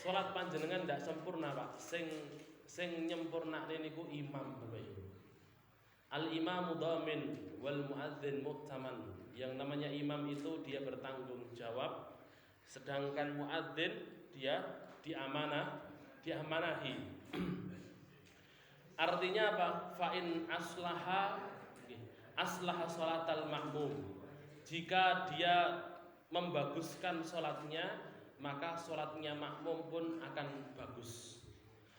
salat panjenengan ndak sempurna, Pak. Sing nyempurnakne niku imam, Bapak Ibu. Al imamu dhamin wal muadzin mu'taman. Yang namanya imam itu dia bertanggung jawab, sedangkan muadzin dia diamanahi. Artinya apa? Fa in aslaha salatal ma'mum. Jika dia membaguskan salatnya, maka salatnya makmum pun akan bagus.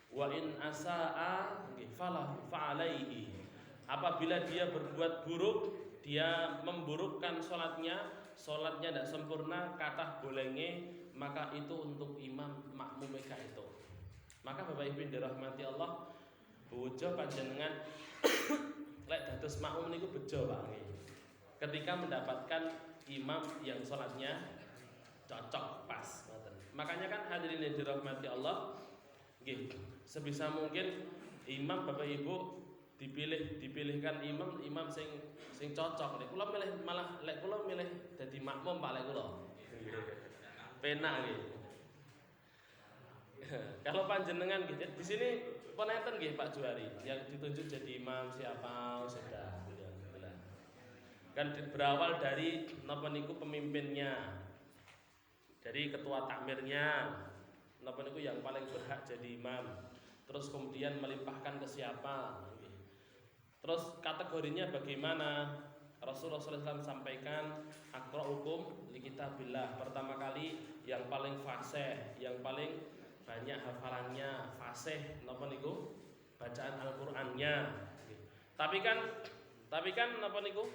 Wa in asaa falahu fa'alaihi. Apabila dia berbuat buruk, dia memburukkan salatnya tidak sempurna, kathah bolenge, maka itu untuk imam makmum mereka itu. Maka Bapak Ibu dirahmati Allah, bojo panjenengan lek dados makmum niku bejo Pak. Ketika mendapatkan imam yang salatnya cocok pas, makanya kan hadirin yang dirahmati Allah, sebisa mungkin imam Bapak Ibu dipilihkan imam sing cocok. Lek kula milih dadi makmum Pak, lek kula penak nggih. Kalau panjenengan gitu di sini penonton nggih Pak Juari yang ditunjuk jadi imam siapa sudah kan berawal dari napa niku pemimpinnya, dari ketua takmirnya, napa niku yang paling berhak jadi imam, terus kemudian melimpahkan ke siapa, terus kategorinya bagaimana. Rasulullah SAW sampaikan aqra'ukum li kitabillah. Pertama kali yang paling fasih, yang paling banyak hafalannya, fasih napa niku bacaan Al-Qur'annya. Tapi kan napa niku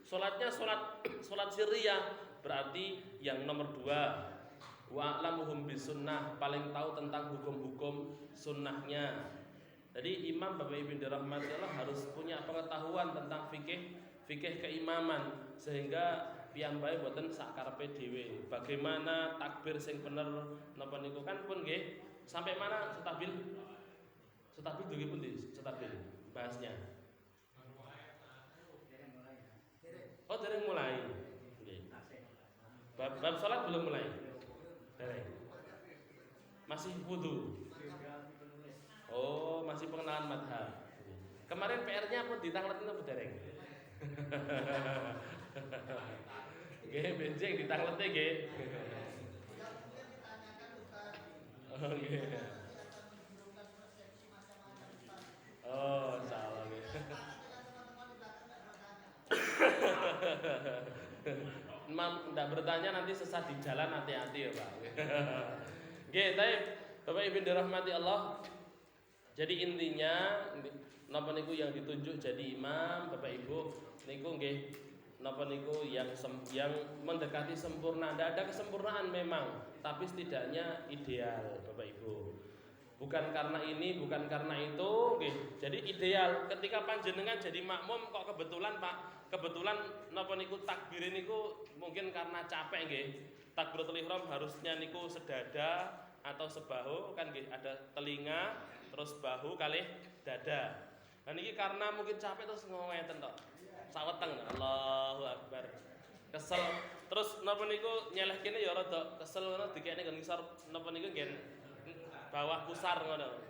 salatnya salat sirriyah, berarti yang nomor 2 wa a'lamuhum bisunnah, paling tahu tentang hukum-hukum sunnahnya. Jadi imam Bapak Ibu dirahmati Allah harus punya pengetahuan tentang fikih keimaman, sehingga piyambake boten sak karepe dhewe. Bagaimana takbir sing bener napa niku kan pun nggih. Sampai mana stabil? Stabil nggih pundi? Stabil bahasnya. Oh, dereng mulai. Nggih. Bab salat belum mulai. Dereng. Masih wudu. Oh, masih pengenalan madhab. Kemarin PR-nya pun ditangletin apa dereng? Nggih, benjing ditanglete nggih. Oh, nggih. Oh, salah nggih. Tidak bertanya nanti sesat di jalan, hati-hati ya Pak. Nggih, baik Bapak Ibu dirahmati Allah. Jadi intinya napa niku yang ditunjuk jadi imam Bapak Ibu niku nggih napa niku yang mendekati sempurna. Tidak ada kesempurnaan memang, tapi setidaknya ideal Bapak Ibu. Bukan karena ini, bukan karena itu, nggih. Jadi ideal. Ketika panjenengan jadi makmum kok kebetulan Pak, kebetulan napa niku takbir niku mungkin karena capek nggih. Takbiratul ihram harusnya niku sedada atau sebahu kan nggih, ada telinga, terus bahu kalih dada. Nah niki karena mungkin capek terus ngeten tok. Saweteng Allahu Akbar. Kesel. Terus napa niku nyeleh kene ya rada kesel ngono dikene nggon ngisor napa niku nggih bawah pusar ngono.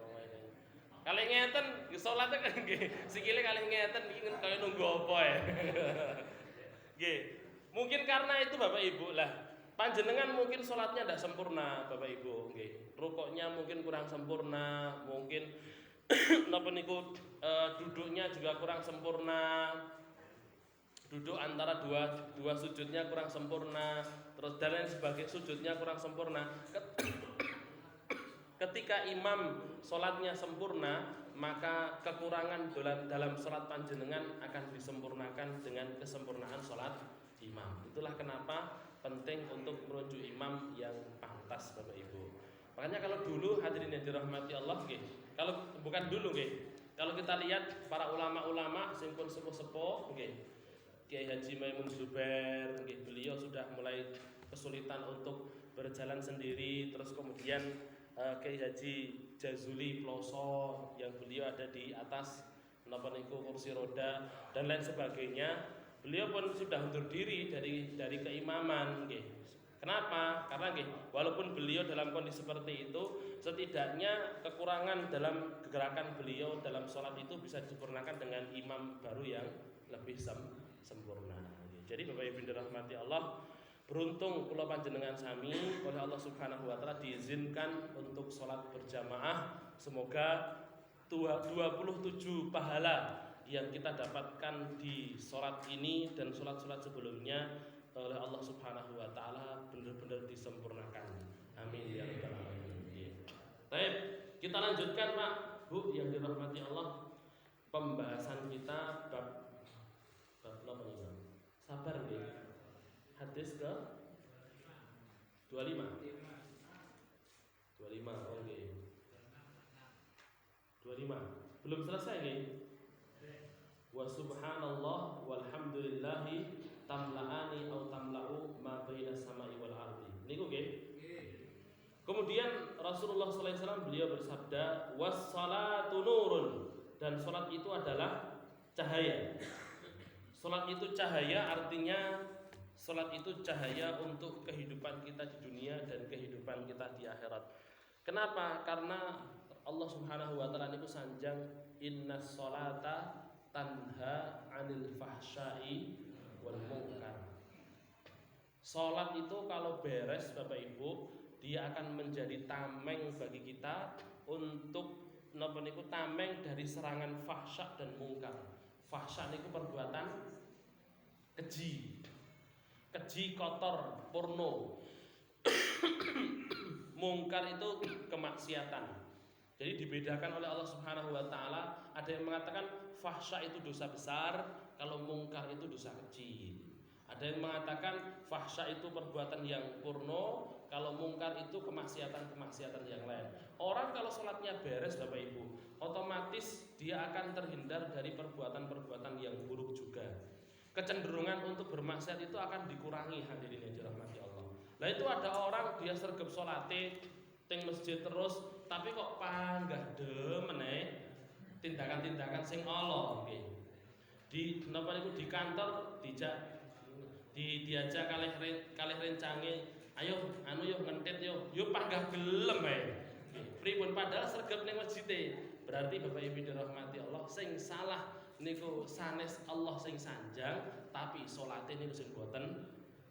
Kalih ngeten salate kan nggih, sikile kalih ngeten iki kaya nunggu apa ya. Nggih. Mungkin karena itu Bapak Ibu lah. Panjenengan mungkin sholatnya tidak sempurna Bapak Ibu, nggih. Rukuknya mungkin kurang sempurna, mungkin napa niku duduknya juga kurang sempurna. Duduk antara dua sujudnya kurang sempurna, terus dan lain sebagainya sujudnya kurang sempurna. Ketika imam sholatnya sempurna, maka kekurangan dalam sholat panjenengan akan disempurnakan dengan kesempurnaan sholat imam. Itulah kenapa penting untuk merujuk imam yang pantas Bapak Ibu. Makanya kalau dulu hadirin yang dirahmati Allah nggih, kalau bukan dulu nggih, kalau kita lihat para ulama-ulama sing pun sepuh-sepuh nggih, Kiai Haji Maimun Zubair nggih, beliau sudah mulai kesulitan untuk berjalan sendiri, terus kemudian Kiai Haji Jazuli Ploso yang beliau ada di atas napa niku kursi roda dan lain sebagainya. Beliau pun sudah undur diri dari keimaman nggih. Kenapa? karena walaupun beliau dalam kondisi seperti itu, setidaknya kekurangan dalam gerakan beliau dalam sholat itu bisa disempurnakan dengan imam baru yang lebih sempurna. Jadi Bapak Ibu dirahmati Allah, beruntung kula panjenengan sami oleh Allah Subhanahu wa taala diizinkan untuk sholat berjamaah. Semoga 27 pahala yang kita dapatkan di sholat ini dan sholat-sholat sebelumnya oleh Allah Subhanahu wa taala benar-benar disempurnakan. Amin ya rabbal alamin. Baik, kita lanjutkan Pak, Bu yang dirahmati Allah. Pembahasan kita bab apa ini? Sabar nggih. Hadis ke 25. 25 oke. 25. Belum selesai nggih. Wa subhanallah walhamdulillahi tamla'ani au tamla'u ma baina samai wal ardi. Niku nggih. Kemudian Rasulullah sallallahu alaihi wasallam beliau bersabda, "Was-salatu nurun." Dan salat itu adalah cahaya. Salat itu cahaya, artinya salat itu cahaya untuk kehidupan kita di dunia dan kehidupan kita di akhirat. Kenapa? Karena Allah Subhanahu wa taala niku sanjang innas sholata tanha 'anil fahsya'i wal munkar. Salat itu kalau beres Bapak Ibu, dia akan menjadi tameng bagi kita untuk napa niku tameng dari serangan fahsya dan mungkar. Fahsya niku perbuatan keji. Keji, kotor, porno. Mungkar itu kemaksiatan. Jadi dibedakan oleh Allah Subhanahu wa taala, ada yang mengatakan fahsya itu dosa besar, kalau mungkar itu dosa kecil. Ada yang mengatakan fahsya itu perbuatan yang porno, kalau mungkar itu kemaksiatan-kemaksiatan yang lain. Orang kalau sholatnya beres Bapak Ibu, otomatis dia akan terhindar dari perbuatan-perbuatan yang buruk juga. Kecenderungan untuk bermaksiat itu akan dikurangi, hadirin yang dirahmati Allah. Nah itu ada orang dia sergap sholate teng masjid terus, tapi kok panggah demen tindakan-tindakan sing Allah nggih. Di napa niku di kantor diajak kalih rencange, ayo anu yo ngentit yo panggah gelem ae. Pripun padahal sregep ning masjide. Berarti Bapak Ibu dirahmati Allah, sing salah niku sanes Allah sing sanjang, tapi salate niku sing boten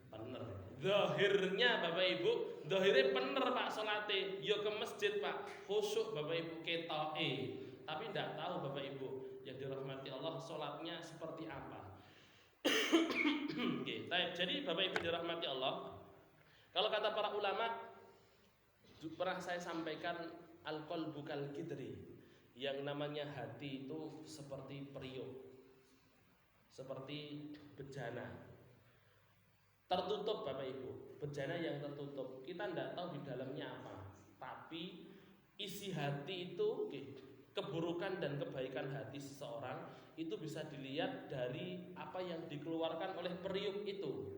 bener. Zahirnya Bapak Ibu, zahire bener Pak salate, yo ke masjid Pak, khusyuk Bapak Ibu ketoke. Tapi ndak tahu Bapak Ibu yang dirahmati Allah salatnya seperti apa. Oke, baik. Jadi Bapak Ibu dirahmati Allah, kalau kata para ulama pernah saya sampaikan al-qalbu kal qidri, yang namanya hati itu seperti periuk, seperti bejana tertutup Bapak Ibu, bejana yang tertutup. Kita tidak tahu di dalamnya apa, tapi isi hati itu keburukan dan kebaikan hati seseorang itu bisa dilihat dari apa yang dikeluarkan oleh periuk itu.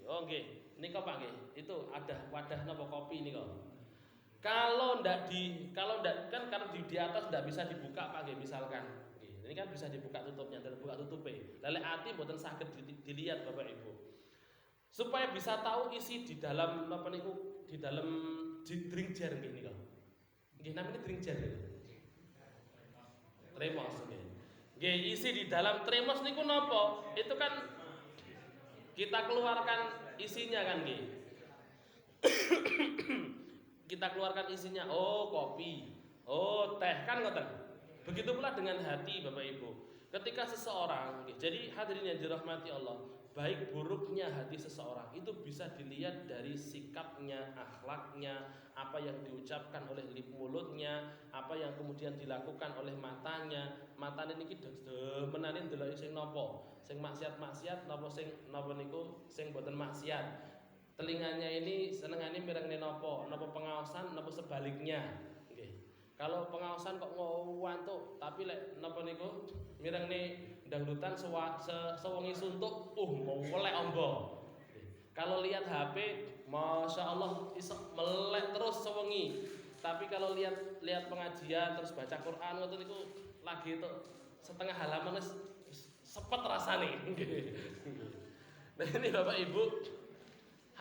Oke, ini kok Pak itu ada wadah nopo kopi ini kok. Kalau ndak kan karena di atas ndak bisa dibuka Pak misalkan. Ini kan bisa dibuka tutupnya, dan buka tutupe. Lele ati mboten saged dilihat Bapak Ibu. Supaya bisa tahu isi di dalam napa niku, di dalam drink jar nggih niku. Nggih namanya drink jar. Tremos nggih. Nggih isi di dalam tremos niku napa? Itu kan kita keluarkan isinya kan nggih. Kita keluarkan isinya, oh kopi, oh teh kan ngoten. Begitu pula dengan hati Bapak Ibu. Ketika seseorang, jadi hadirin yang dirahmati Allah, baik buruknya hati seseorang itu bisa dilihat dari sikapnya, akhlaknya, apa yang diucapkan oleh lip mulutnya, apa yang kemudian dilakukan oleh matanya. Matane niki demenane ndelok sing napa, sing maksiat-maksiat napa sing napa niku sing boten maksiat. Telinganya ini senengane mirengne napa pengaosan napa sebaliknya. Nggih. Kalau pengaosan kok ngantuk, tapi lek napa niku mirengne dangdutan sewengi suntuk, mau melek ombo. Kalau lihat HP, Masya Allah melek terus sewengi. Tapi kalau lihat pengajian terus baca Quran ngoten niku lagi itu setengah halaman sepet rasane. Nah ini Bapak Ibu,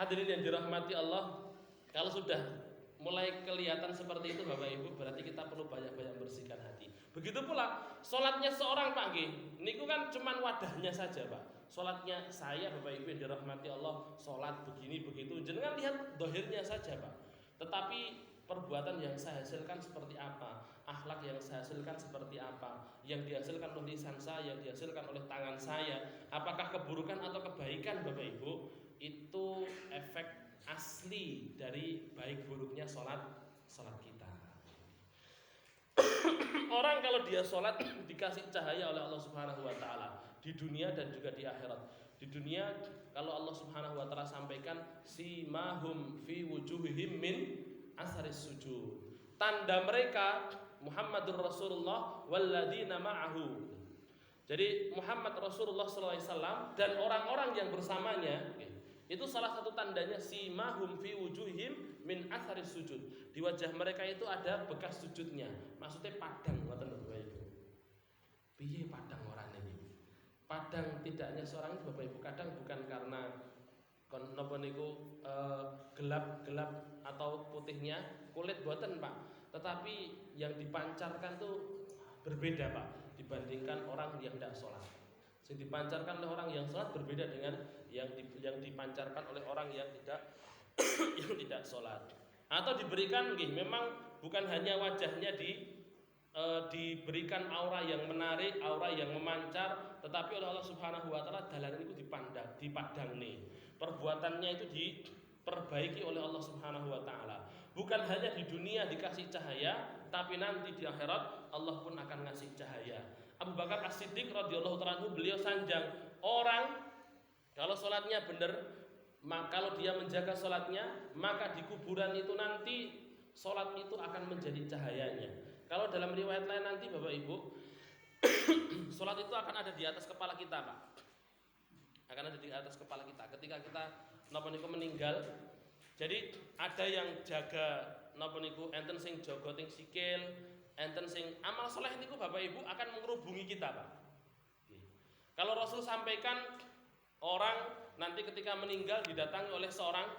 Hadirin yang dirahmati Allah, kalau sudah mulai kelihatan seperti itu Bapak Ibu, berarti kita perlu banyak-banyak bersihkan hati. Begitu pula sholatnya seorang Pak nggih, niku kan cuman wadahnya saja Pak. Sholatnya saya Bapak Ibu yang dirahmati Allah, sholat begini begitu, jangan lihat dohirnya saja Pak. Tetapi perbuatan yang saya hasilkan seperti apa, akhlak yang saya hasilkan seperti apa, yang dihasilkan oleh lisan saya, yang dihasilkan oleh tangan saya, apakah keburukan atau kebaikan Bapak Ibu, itu efek asli dari baik buruknya sholat kita. Orang kalau dia sholat dikasih cahaya oleh Allah Subhanahu Wa Taala di dunia dan juga di akhirat. Di dunia kalau Allah Subhanahu Wa Taala sampaikan simahum fi wujuhihim min asaris sujud. Tanda mereka Muhammadur Rasulullah walladzina ma'ahu. Jadi Muhammad Rasulullah SAW dan orang-orang yang bersamanya, itu salah satu tandanya simahum fi wujuhim min atharis sujud. Di wajah mereka itu ada bekas sujudnya. Maksudnya padang ngoten Bapak Ibu. Piye padang orang ini? Padang tidaknya seorang itu Bapak Ibu kadang bukan karena napa niku gelap-gelap atau putihnya kulit boten Pak. Tetapi yang dipancarkan tuh berbeda Pak dibandingkan orang yang tidak sholat. Yang dipancarkan oleh orang yang sholat berbeda dengan yang dipancarkan oleh orang yang tidak yang tidak sholat. Atau diberikan, memang bukan hanya wajahnya diberikan aura yang menarik, aura yang memancar, tetapi oleh Allah Subhanahu Wa Taala dalan itu dipadang nih. Perbuatannya itu diperbaiki oleh Allah Subhanahu Wa Taala. Bukan hanya di dunia dikasih cahaya, tapi nanti di akhirat Allah pun akan ngasih cahaya. Abu Bakar As-Siddiq radhiyallahu ta'ala beliau sanjang orang kalau sholatnya benar, kalau dia menjaga sholatnya, maka di kuburan itu nanti sholat itu akan menjadi cahayanya. Kalau dalam riwayat lain nanti Bapak Ibu, sholat itu akan ada di atas kepala kita Pak. Akan ada di atas kepala kita ketika kita napa niku meninggal. Jadi ada yang jaga napa niku enten sing jaga ting sikil, enten sing amal soleh niku Bapak Ibu akan mengerubungi kita Pak. Kalau Rasul sampaikan orang nanti ketika meninggal didatangi oleh seorang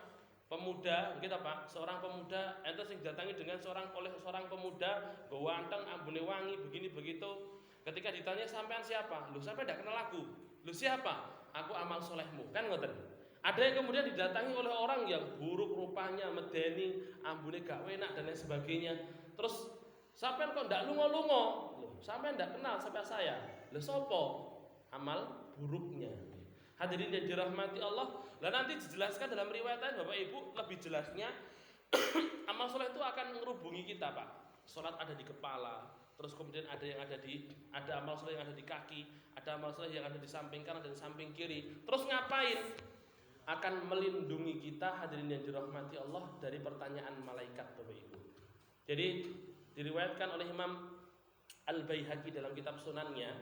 pemuda, kita Pak, seorang pemuda enten sing didatangi dengan oleh seorang pemuda bawa anteng ambune wangi begini begitu. Ketika ditanya sampean siapa? Lu sampai tidak kenal aku. Lu siapa? Aku amal solehmu. Kan ngoten. Ada yang kemudian didatangi oleh orang yang buruk rupanya, medeni, ambune gak enak dan lain sebagainya. Terus sampean kok ndak lungo-lungo? Loh, sampean ndak kenal sampai saya. Lho sapa? Amal buruknya. Hadirin yang dirahmati Allah. Lah nanti dijelaskan dalam riwayat lain Bapak Ibu lebih jelasnya amal soleh itu akan merubungi kita Pak. Salat ada di kepala, terus kemudian ada amal soleh yang ada di kaki, ada amal soleh yang ada di samping kanan dan samping kiri. Terus ngapain? Akan melindungi kita hadirin yang dirahmati Allah dari pertanyaan malaikat Bapak Ibu. Jadi diriwayatkan oleh Imam Al-Baihaqi dalam kitab Sunannya,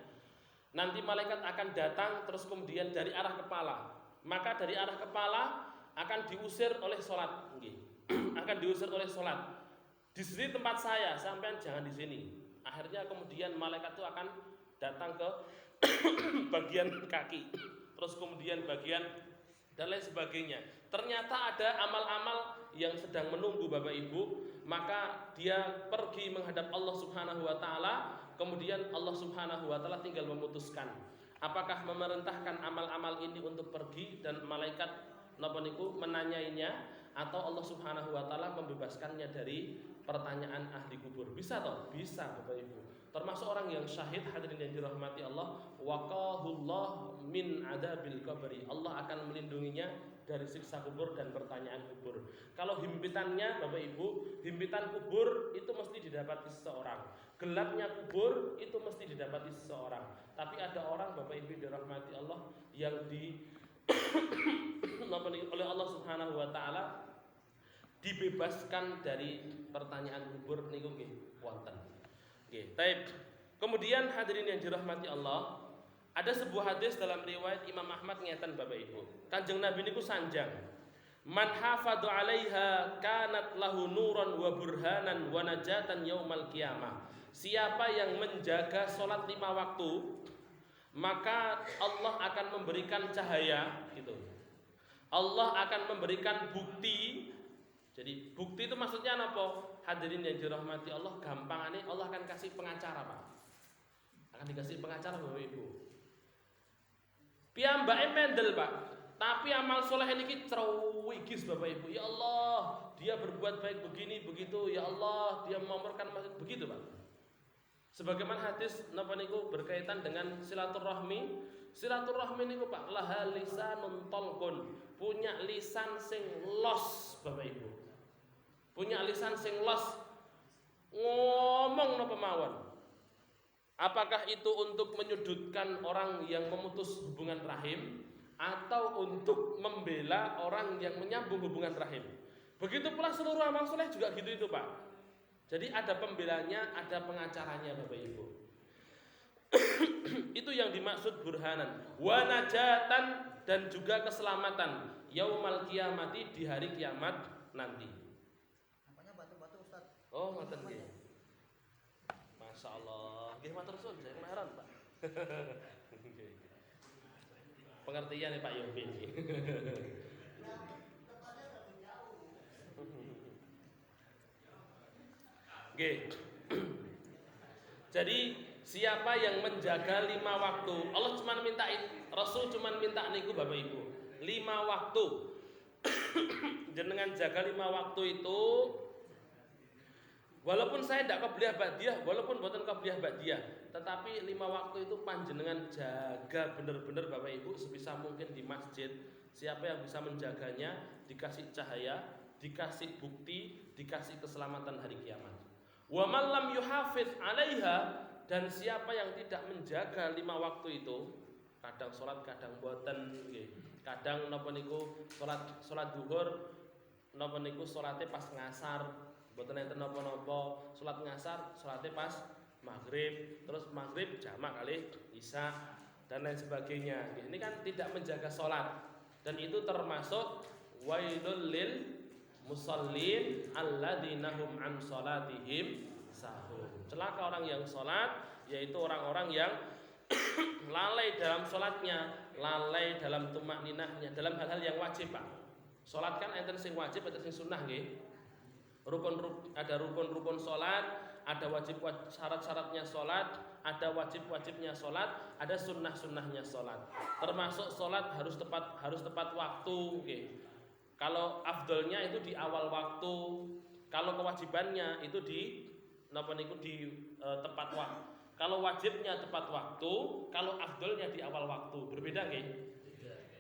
nanti malaikat akan datang terus kemudian dari arah kepala. Maka dari arah kepala akan diusir oleh sholat, akan diusir oleh sholat. Di sini tempat saya, sampean jangan di sini. Akhirnya kemudian malaikat itu akan datang ke bagian kaki, terus kemudian bagian dan lain sebagainya. Ternyata ada amal-amal yang sedang menunggu Bapak Ibu, maka dia pergi menghadap Allah Subhanahu Wa Taala. Kemudian Allah Subhanahu Wa Taala tinggal memutuskan apakah memerintahkan amal-amal ini untuk pergi dan malaikat napa niku menanyainya, atau Allah Subhanahu Wa Taala membebaskannya dari pertanyaan ahli kubur. Bisa toh? Bisa Bapak Ibu. Termasuk orang yang syahid hadirin yang dirahmati Allah, waqahullah min adabil qabri. Allah akan melindunginya dari siksa kubur dan pertanyaan kubur. Kalau himpitannya Bapak Ibu, himpitan kubur itu mesti didapati seseorang. Gelapnya kubur itu mesti didapati seseorang. Tapi ada orang Bapak Ibu dirahmati Allah yang oleh Allah Subhanahu Wa Taala dibebaskan dari pertanyaan kubur niku nggih wonten. Nggih, baik. Kemudian hadirin yang dirahmati Allah, ada sebuah hadis dalam riwayat Imam Ahmad ngeten Bapak Ibu. Kanjeng Nabi niku sanjang. Man hafadhu 'alaiha kanat lahu nuran wa burhanan wa najatan yaumal qiyamah. Siapa yang menjaga salat 5 waktu, maka Allah akan memberikan cahaya gitu. Allah akan memberikan bukti. Jadi bukti itu maksudnya apa? Hadirin yang dirahmati Allah, gampangane Allah akan kasih pengacara, Pak. Akan dikasih pengacara Bapak Ibu. Piyambake mendel, Pak. Tapi amal soleh ini cerewigis Bapak Ibu. Ya Allah, dia berbuat baik begini begitu. Ya Allah, dia memamurkan masjid begitu, Pak. Sebagaimana hadis napa niku berkaitan dengan silaturahmi. Silaturahmi niku Pak, laha lisanun talqun. Punya lisan sing los Bapak Ibu. Punya lisan sing los. Ngomong napa mawon. Apakah itu untuk menyudutkan orang yang memutus hubungan rahim atau untuk membela orang yang menyambung hubungan rahim? Begitu pula seluruh amal soleh juga gitu itu Pak. Jadi ada pembelanya, ada pengacaranya Bapak Ibu. Itu yang dimaksud burhanan. Wa najatan, dan juga keselamatan yaumal kiamati, di hari kiamat nanti. Nampaknya batu-batu Ustaz. Oh, ngoten nggih. Masya Allah. Nggih matur suwun, saya kemarin Pak. Pengertian ya Pak Yobi. Oke. Jadi siapa yang menjaga 5 waktu, Allah cuma mintain, Rasul cuma minta niku Bapak Ibu, 5 waktu. Jenengan jaga 5 waktu itu. Walaupun saya tidak qabliyah ba'diyah, walaupun buatan qabliyah ba'diyah, tetapi 5 waktu itu panjenengan jaga benar-benar Bapak Ibu sebisa mungkin di masjid. Siapa yang bisa menjaganya dikasih cahaya, dikasih bukti, dikasih keselamatan hari kiamat. Wa man lam yuhafidz 'alaiha, dan siapa yang tidak menjaga 5 waktu itu, kadang sholat kadang boten nggih. Kadang napa niku salat zuhur napa niku salate pas ngasar, boten enten napa-napa, salat ngasar salate pas maghrib, terus maghrib jamak kali isya dan lain sebagainya. Ini kan tidak menjaga sholat, dan itu termasuk wailul lil musallin alladzina hum an sholatihim sahun. Celaka orang yang sholat, yaitu orang-orang yang lalai dalam sholatnya, lalai dalam tumakninahnya, dalam hal-hal yang wajib Pak. Sholat kan enten sing wajib, enten sing sunnah nggih. Ada rukun-rukun sholat, ada wajib syarat-syaratnya sholat, ada wajib-wajibnya sholat, ada sunnah-sunnahnya sholat. Termasuk sholat harus tepat waktu. Okay. Kalau afdolnya itu di awal waktu, kalau kewajibannya itu di tepat waktu. Kalau wajibnya tepat waktu, kalau afdolnya di awal waktu. Berbeda nggih?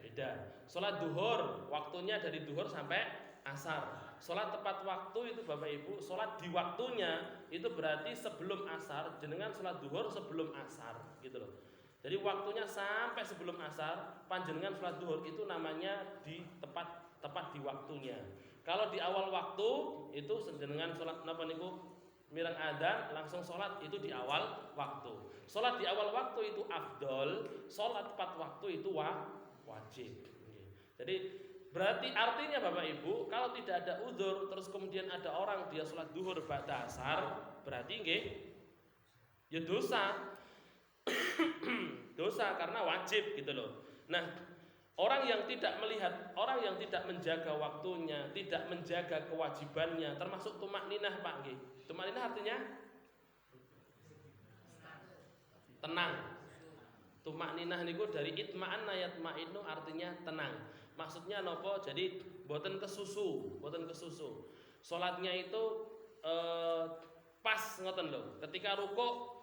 Beda. Sholat duhur waktunya dari duhur sampai asar. Sholat tepat waktu itu Bapak Ibu, sholat di waktunya itu berarti sebelum asar, jenengan sholat duhur sebelum asar gitu loh. Jadi waktunya sampai sebelum asar, panjenengan sholat duhur itu namanya tepat di waktunya. Kalau di awal waktu itu jenengan sholat napa niku mireng adzan langsung sholat itu di awal waktu. Sholat di awal waktu itu afdol, sholat tepat waktu itu wajib. Jadi berarti artinya Bapak Ibu, kalau tidak ada uzur terus kemudian ada orang dia sholat duhur ba'da asar, berarti nggih ya dosa. Dosa karena wajib gitu loh. Nah, orang yang tidak melihat, orang yang tidak menjaga waktunya, tidak menjaga kewajibannya, termasuk tumakninah Pak nggih. Tumakninah artinya tenang. Tumakninah niku dari itma'anna yatma'innu artinya tenang. Maksudnya nopo? Jadi boten kesusu. Salatnya itu pas ngoten lho. Ketika rukuk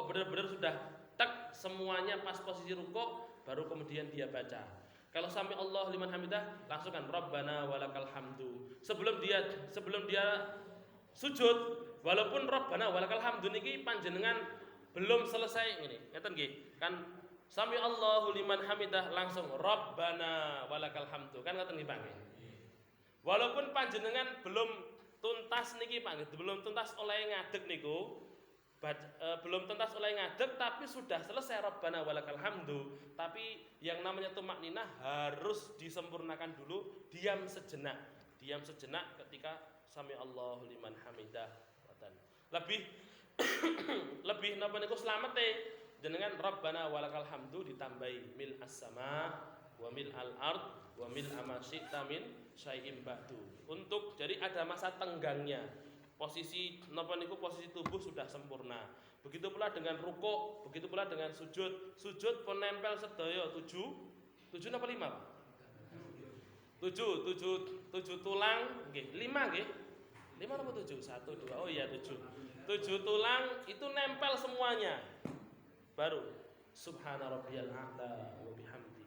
benar-benar sudah tek semuanya pas posisi rukuk, baru kemudian dia baca. Kalau sami Allah liman hamidah, langsung kan Rabbana walakal hamdu. Sebelum dia sujud, walaupun Rabbana walakal hamdu niki panjenengan belum selesai ngene. Ngeten nggih. Kan sami Allahu liman hamidah langsung Rabbana walakal hamdu. Kan ngoten nggih Pak nggih. Walaupun panjenengan belum tuntas niki Pak, belum tuntas oleh ngadeg niku, belum tuntas oleh ngadeg tapi sudah selesai Rabbana walakal hamdu. Tapi yang namanya tumakninah harus disempurnakan dulu, diam sejenak ketika sami Allahu liman hamidah. Lebih napa niku slamete jenengan Rabbana walakal hamdu ditambahi mil as-sama wa mil al-ard wa mil amasyi'ta min syai'im ba'du. Untuk jadi ada masa tenggangnya. Posisi napa niku posisi tubuh sudah sempurna. Begitu pula dengan rukuk, begitu pula dengan sujud. Sujud pun nempel sedaya 7 napa 5, Pak? 7 tulang nggih, 5 nggih. 5 apa 7? 1 2. Oh iya 7. 7 tulang itu nempel semuanya. Baru subhana rabbiyal a'la wa bihamdi.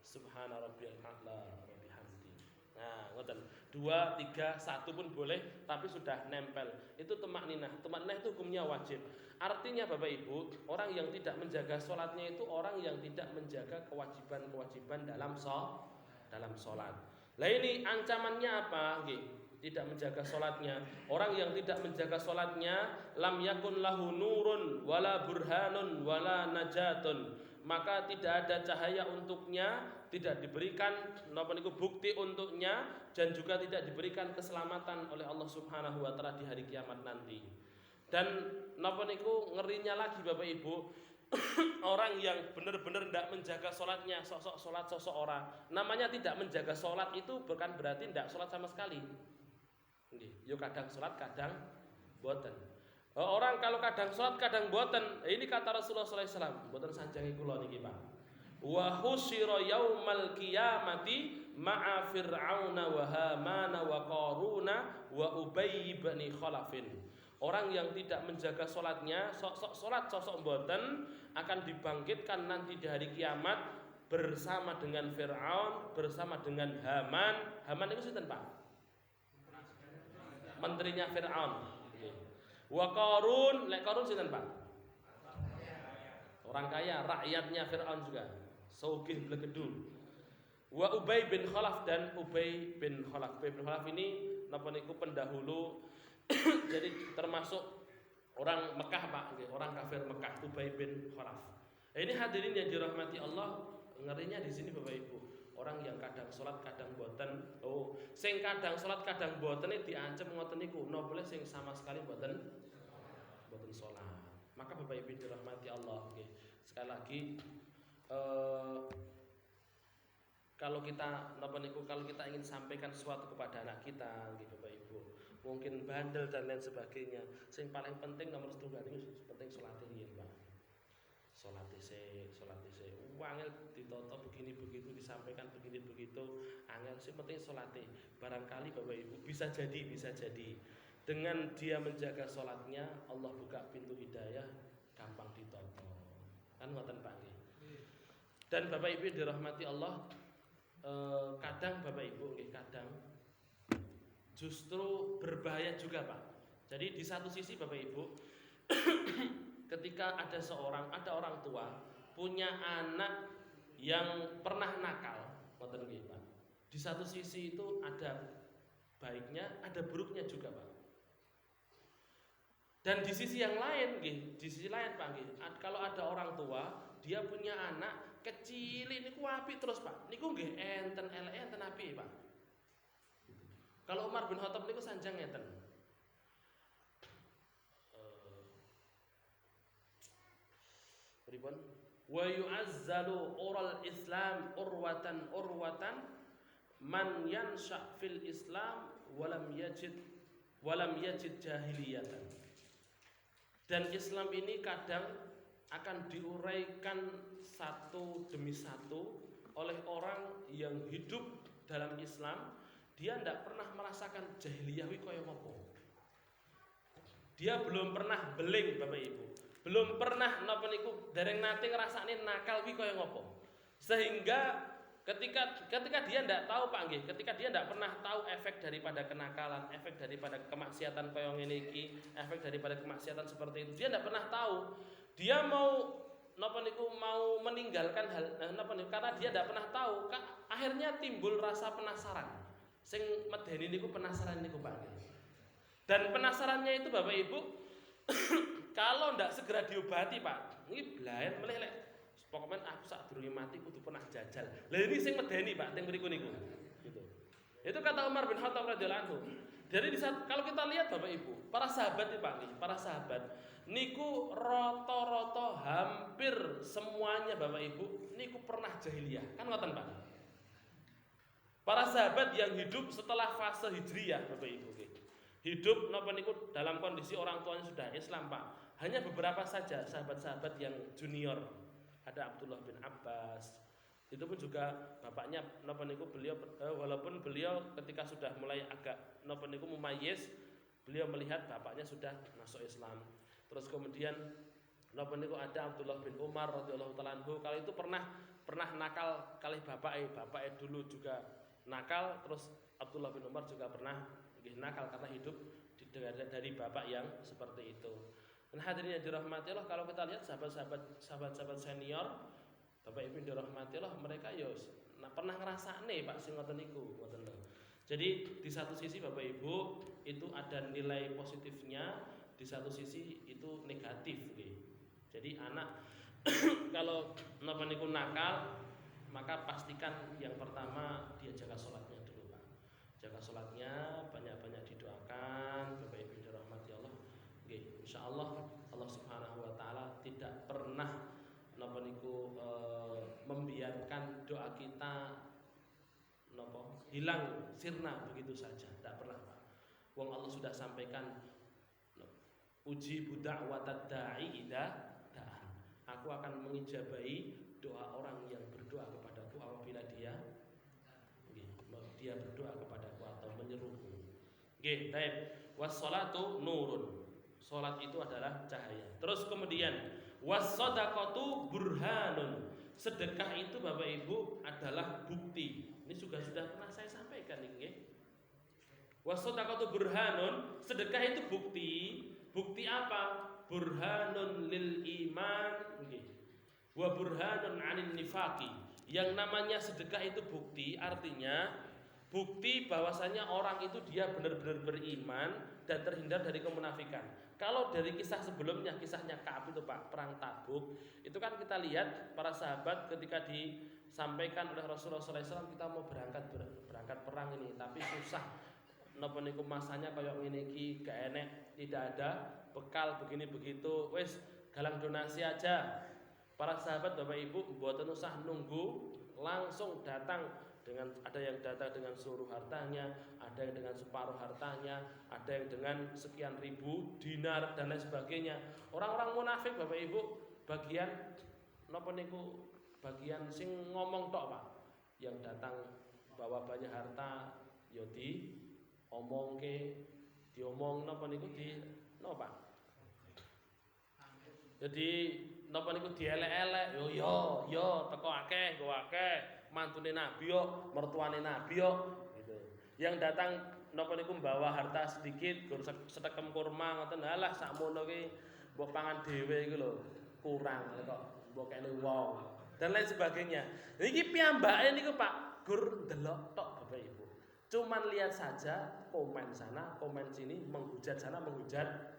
Subhana rabbiyal a'la wa bihamdi. Nah, ngoten. 2, 3, 1 pun boleh, tapi sudah nempel. Itu tumakninah. Tumakninah itu hukumnya wajib. Artinya Bapak Ibu, orang yang tidak menjaga sholatnya itu orang yang tidak menjaga kewajiban-kewajiban dalam sholat. Lah ini ancamannya apa? Tidak menjaga sholatnya. Orang yang tidak menjaga sholatnya, lam yakun lahu nurun, wala burhanun, wala najatun. Maka tidak ada cahaya untuknya, tidak diberikan bukti untuknya, dan juga tidak diberikan keselamatan oleh Allah Subhanahu wa taala di hari kiamat nanti. Dan ngerinya lagi Bapak Ibu, orang yang benar-benar tidak menjaga sholatnya, sosok sholat sosok orang. Namanya tidak menjaga sholat itu bukan berarti tidak sholat sama sekali. Yo kadang sholat kadang boten. Orang kalau kadang sholat kadang boten, ini kata Rasulullah SAW, boten sanjangi kula niki Pak. Wa husyira yaumal qiyamati ma'a fir'auna wa hamana wa qaruna wa ubay bin khalafin. Orang yang tidak menjaga sholatnya, sholat sosok boten, akan dibangkitkan nanti di hari kiamat bersama dengan Fir'aun, bersama dengan Haman. Haman itu sinten Pak? Menterinya Fir'aun. Wa Qarun, lek Qarun sinten Pak? Orang kaya, rakyatnya Fir'aun juga. Sugih blegedung. Wa Ubay bin Khalaf, dan Ubay bin Khalaf. Ubay bin Khalaf ini napa niku pendahulu jadi termasuk orang Mekah Pak, orang kafir Mekah, Ubay bin Khalaf. Ini hadirin yang dirahmati Allah, ngerinya di sini Bapak Ibu. Orang yang kadang sholat kadang boten. Sing kadang sholat kadang boten ini diancam ngoten niku. Boleh sing sama sekali boten sholat. Maka Bapak Ibu dirahmati Allah. Sekali lagi kalau kita ingin sampaikan sesuatu kepada anak kita, Bapak Ibu, mungkin bandel dan lain sebagainya. Sing paling penting nomor setunggal ini penting sholatnya riyen, Pak. Sholat dhisik. Angel ditoto begini begitu, disampaikan begini begitu, angel sing penting sholatnya. Barangkali Bapak Ibu bisa jadi dengan dia menjaga sholatnya, Allah buka pintu hidayah, gampang ditoto. Kan ngoten Pak nggih. Dan Bapak Ibu dirahmati Allah, kadang Bapak Ibu kadang justru berbahaya juga Pak. Jadi di satu sisi Bapak Ibu ketika ada orang tua punya anak yang pernah nakal, ngoten nggih Pak. Di satu sisi itu ada baiknya, ada buruknya juga Pak. Dan di sisi yang lain Pak kalau ada orang tua dia punya anak kecil niku apik terus Pak. Niku nggih enten apik Pak. Kalau Umar bin Khattab niku sanjang ngeten. Pripun? Wa yu'azzalu ural Islam urwatan man yansha fil Islam walam yajid jahiliyatan. Dan Islam ini kadang akan diuraikan satu demi satu oleh orang yang hidup dalam Islam. Dia tidak pernah merasakan jahiliyah kaya ngopo. Dia belum pernah beling Bapak Ibu. Belum pernah dereng nate ngrasakne nakal kuwi kaya ngopo. Sehingga ketika dia tidak tahu Pak nggih, ketika dia tidak pernah tahu efek daripada kenakalan, efek daripada kemaksiatan kaya ngene iki, efek daripada kemaksiatan seperti itu, dia tidak pernah tahu. Dia mau meninggalkan hal karena dia tidak pernah tahu. Akhirnya timbul rasa penasaran. Sing medeni niku penasaran niku Pak. Dan penasarannya itu Bapak Ibu kalau ndak segera diobati Pak, ini blayen meleh lek pokoknya aku sadurunge mati kudu pernah jajal. Lah ini sing medeni Pak, teng mriku niku. Gitu. Itu kata Umar bin Khattab radhiyallahu anhu. Jadi kalau kita lihat Bapak Ibu, para sahabat nih Pak, para sahabat niku rata-rata hampir semuanya Bapak Ibu niku pernah jahiliyah. Kan ngoten Pak? Para sahabat yang hidup setelah fase hijriyah, Bapak Ibu, hidup napa niku dalam kondisi orang tuanya sudah Islam, Pak. Hanya beberapa saja sahabat-sahabat yang junior. Ada Abdullah bin Abbas. Itu pun juga bapaknya napa niku beliau walaupun beliau ketika sudah mulai agak napa niku mumayyiz, beliau melihat bapaknya sudah masuk Islam. Terus kemudian napa niku ada Abdullah bin Umar radhiyallahu taala anhu, kalau itu pernah nakal kali bapaknya dulu juga nakal, terus Abdullah bin Umar juga pernah nakal karena hidup dari bapak yang seperti itu. Dan hadirin yang dirahmati Allah, kalau kita lihat sahabat-sahabat senior Bapak Ibu dirahmati Allah, mereka ya pernah ngrasakne Pak sing ngoten niku, ngoten lho. Jadi di satu sisi Bapak Ibu itu ada nilai positifnya, di satu sisi itu negatif nggih. Jadi anak kalau napa niku nakal, maka pastikan yang pertama dia jaga sholatnya dulu Pak. Jaga sholatnya, banyak-banyak didoakan Bapak Ibu dirahmati Allah. Nggih, insyaallah Allah Subhanahu wa taala tidak pernah napa niku membiarkan doa kita napa hilang sirna begitu saja, tidak pernah Pak. Wong Allah sudah sampaikan uji da'watad da'i idza da'an. Aku akan mengijabahi doa orang yang berdoa kepadaku apabila dia berdoa kepadaku atau menyeruku. Nggih, baik. Was-sholatu nurun. Salat itu adalah cahaya. Terus kemudian was-shadaqatu burhanun. Sedekah itu Bapak Ibu adalah bukti. Ini juga sudah pernah saya sampaikan nggih. Was-shadaqatu burhanun, sedekah itu bukti. Bukti apa? Burhanun lil iman nggih. Wa burhanun 'anil nifaqi. Yang namanya sedekah itu bukti, artinya bukti bahwasanya orang itu dia benar-benar beriman dan terhindar dari kemunafikan. Kalau dari kisah sebelumnya, kisahnya Ka'ab itu Pak, perang Tabuk, itu kan kita lihat para sahabat ketika disampaikan oleh Rasulullah SAW, kita mau berangkat perang ini, tapi susah. Napa niku masanya kaya ngene iki, gak enek, tidak ada bekal begini begitu. Wis galang donasi aja. Para sahabat Bapak Ibu mboten usah nunggu, langsung datang dengan ada yang datang dengan seluruh hartanya, ada yang dengan separuh hartanya, ada yang dengan sekian ribu dinar dan lain sebagainya. Orang-orang munafik Bapak Ibu bagian napa niku bagian sing ngomong tok Pak. Yang datang bawa banyak harta ya diomongke, diomong napa niku di napa Pak. Jadi napa niku dielek-elek yo teko akeh nggo akeh. Mantune Nabi yo, mertuane Nabi yo gitu. Yang datang napa niku membawa harta sedikit, gur setekem kurma ngoten. Halah sakmono ki mbok pangan dhewe iku lho, kurang kok mbok kene wong dan lain sebagainya. Iki piyambake niku Pak, gur ndelok tok Bapak Ibu. Cuman lihat saja, komen sana, komen sini, menghujat sana, menghujat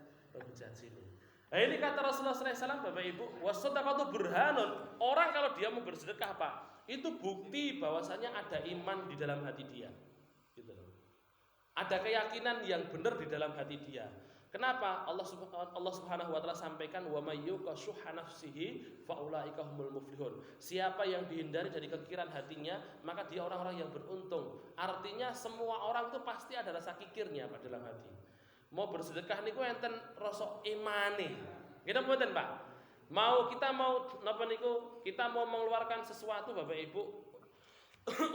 sini. Nah ini kata Rasulullah SAW Bapak Ibu, was-shadaqatu burhanun. Orang kalau dia mau bersedekah Pak, itu bukti bahwasanya ada iman di dalam hati dia, gitu loh. Ada keyakinan yang benar di dalam hati dia. Kenapa? Allah Subhanahu wa taala sampaikan wa may yuqashuha nafsihi faulaika humul muflihun. Siapa yang dihindari dari kekiran hatinya, maka dia orang-orang yang beruntung. Artinya semua orang itu pasti ada rasa kikirnya pada dalam hati. Mau bersedekah niku enten rasa imane. Kita mboten, Pak? Kita mau napa niku? Kita mau mengeluarkan sesuatu Bapak Ibu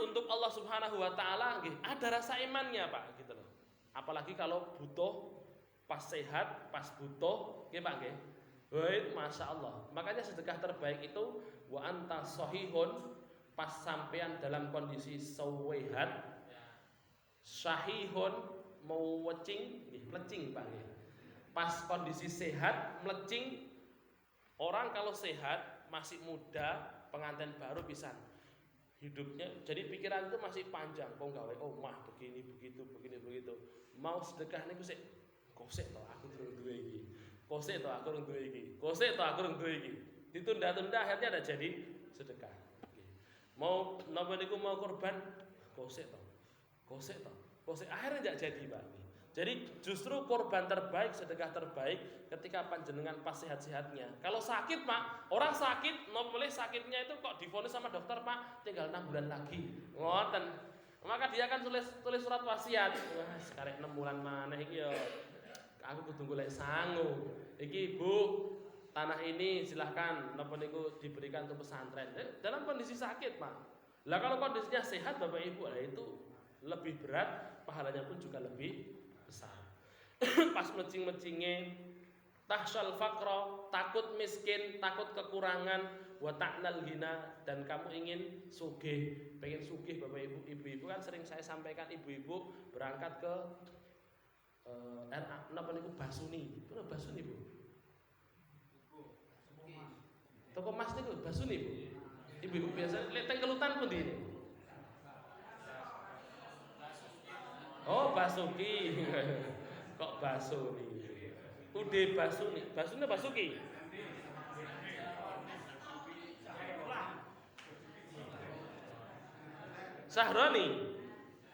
untuk Allah Subhanahu wa taala nggih, ada rasa imannya, Pak, gitu loh. Apalagi kalau butuh, pas sehat, pas butuh, nggih Pak nggih. Wah, Masya Allah. Makanya sedekah terbaik itu wa anta sahihun, pas sampean dalam kondisi sehat, sahihun mau wecing, nggih, mlecing Pak nggih. Pas kondisi sehat, mlecing. Orang kalau sehat, masih muda, pengantin baru pisan. Hidupnya, jadi pikiran itu masih panjang. Kok gawe omah begini begitu. Mau sedekah niku sik, kosek to aku durung duwe iki. Kosek to aku durung duwe iki. Ditunda-tunda akhirnya ada jadi sedekah. Mau napa niku mau korban, kosek to. Akhirnya enggak jadi, Pak. Jadi justru korban terbaik, sedekah terbaik ketika panjenengan pas sehat-sehatnya. Kalau sakit Pak, orang sakit, boleh sakitnya itu kok divonis sama dokter Pak, tinggal 6 bulan lagi. Ngoten. Maka dia akan tulis surat wasiat. Wah, sekarang 6 bulan maneh iki ya aku kudu golek sangu. Iki Bu, tanah ini silahkan napa niku diberikan untuk pesantren. Dalam kondisi sakit, Pak. Lah kalau kondisinya sehat Bapak Ibu, lah itu lebih berat, pahalanya pun juga lebih besar. Pas mecing-mecinge tahsyal faqra, takut miskin, takut kekurangan, wa ta'nal ghina, dan kamu ingin sugih, pengen sugih Bapak Ibu. Ibu-ibu kan sering saya sampaikan, ibu-ibu berangkat ke napa niku Basuni. Itu Basuni, Bu. Toko Mas niku Basuni, Bu. Ibu-ibu biasa leteng kelutan pun ini. Oh, Basuki. Kok Basuni? Ude Basuni. Basuni Basuki.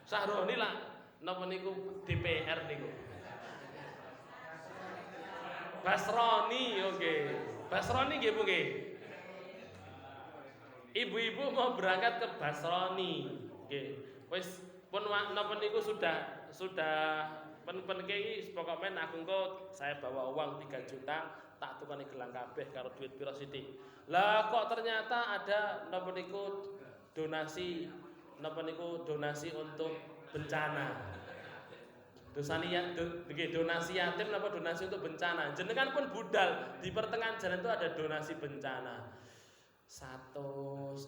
Sahroni lah napa niku DPR niku. Basroni, oke. Basroni nggih Bu nggih. Ibu-ibu mau berangkat ke Basroni. Nggih. Wis pun napa niku sudah pen iki pokoke aku engko saya bawa uang 3 juta tak tukani gelang kabeh karo duit pira sithik. Lah kok ternyata ada napa niku donasi untuk bencana. Donasi yatim napa donasi untuk bencana. Jenengan pun budal di pertengahan jalan itu ada donasi bencana. 100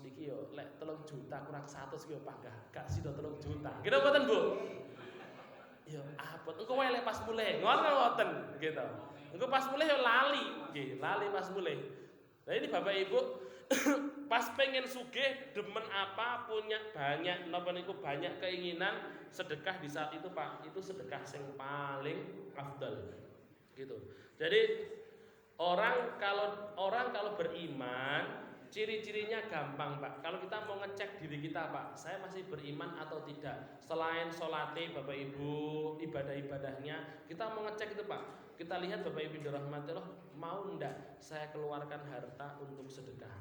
iki yo lek 3 juta kurang 100 iki yo panggah. Gak sida 3 juta. Gitu mboten, Bu? Yo abot engko wae lek pas mulih. Ngoten gitu. Engko pas mulih yo lali, nggih, lali pas mulih. Nah ini Bapak Ibu pas pengen sugih demen apa punya banyak napa niku banyak keinginan sedekah di saat itu Pak, itu sedekah sing paling afdal gitu. Jadi orang kalau beriman ciri-cirinya gampang Pak. Kalau kita mau ngecek diri kita Pak, saya masih beriman atau tidak. Selain sholate Bapak Ibu, ibadah-ibadahnya, kita mau ngecek itu Pak. Kita lihat Bapak Ibu dirahmati Allah, mau ndak saya keluarkan harta untuk sedekah.